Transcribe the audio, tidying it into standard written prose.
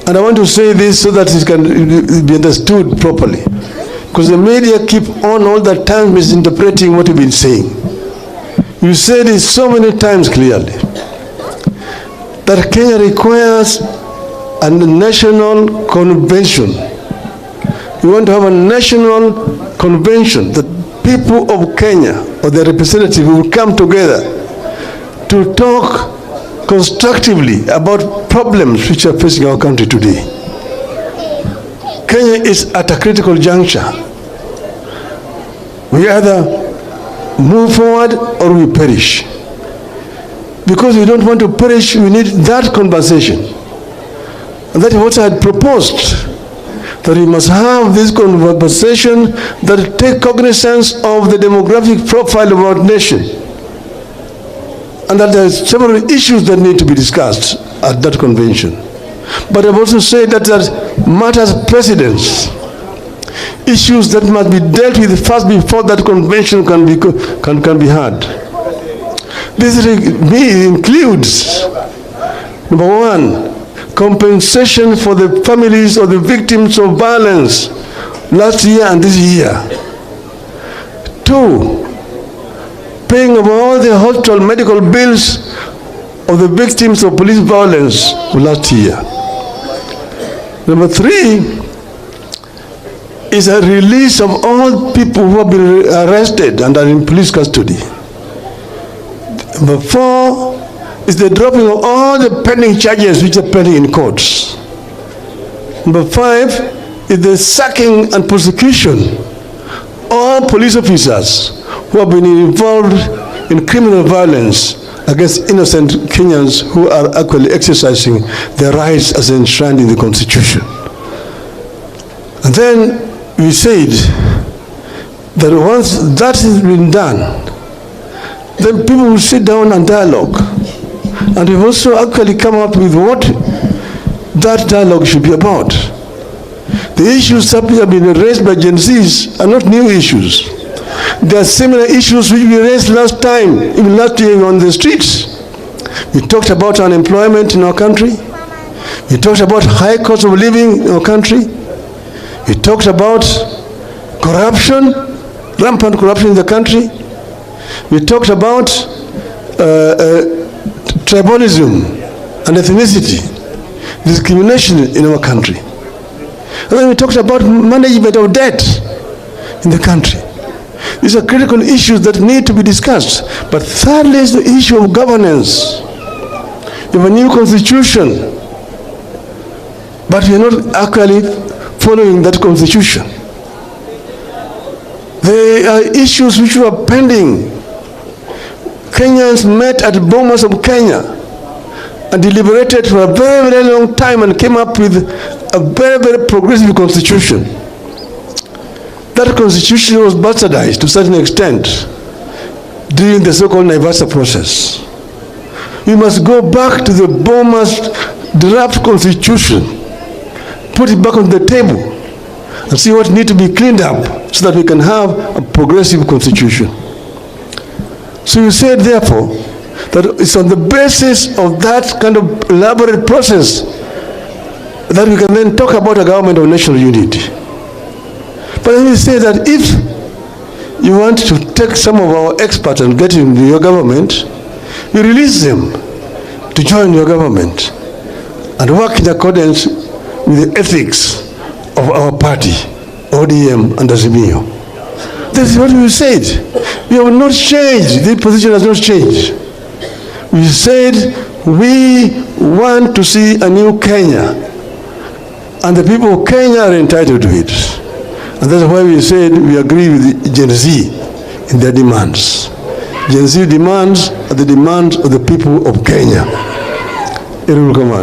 And I want to say this so that it can be understood properly. Because the media keep on all the time misinterpreting what you've been saying. You said it so many times clearly that Kenya requires a national convention. We want to have a national convention that people of Kenya or their representatives will come together to talk constructively about problems which are facing our country today. Kenya is at a critical juncture. We either move forward or we perish. Because we don't want to perish, we need that conversation. And that is what I had proposed, that we must have this conversation that take cognizance of the demographic profile of our nation. And that there are several issues that need to be discussed at that convention. But I've also said that there matters precedence, issues that must be dealt with first before that convention can be had. This includes, number one, compensation for the families of the victims of violence last year and this year. Two, paying of all the hospital medical bills of the victims of police violence last year. Number three is a release of all people who have been arrested and are in police custody. Number four is the dropping of all the pending charges which are pending in courts. Number five is the sacking and prosecution of all police officers who have been involved in criminal violence against innocent Kenyans who are actually exercising their rights as enshrined in the Constitution. And then we said that once that has been done, then people will sit down and dialogue. And we've also actually come up with what that dialogue should be about. The issues that have been raised by Gen Zs are not new issues. There are similar issues which we raised last time, even last year on the streets. We talked about unemployment in our country. We talked about high cost of living in our country. We talked about corruption, rampant corruption in the country. We talked about tribalism and ethnicity, discrimination in our country. And then we talked about management of debt in the country. These are critical issues that need to be discussed. But thirdly is the issue of governance. We have a new constitution, but we are not actually following that constitution. There are issues which were pending. Kenyans met at Bomas of Kenya and deliberated for a very, very long time and came up with a very, very progressive constitution. That constitution was bastardized to a certain extent during the so-called Naivasha process. We must go back to the Bomas draft constitution, put it back on the table, and see what needs to be cleaned up so that we can have a progressive constitution. So you said, therefore, that it's on the basis of that kind of elaborate process that we can then talk about a government of national unity. But then you say that if you want to take some of our experts and get into your government, you release them to join your government and work in accordance with the ethics of our party, ODM and Azimio. This is what we said. We have not changed. The position has not changed. We said we want to see a new Kenya, and the people of Kenya are entitled to it. And that's why we said we agree with Gen Z in their demands. Gen Z demands are the demands of the people of Kenya. It will come on.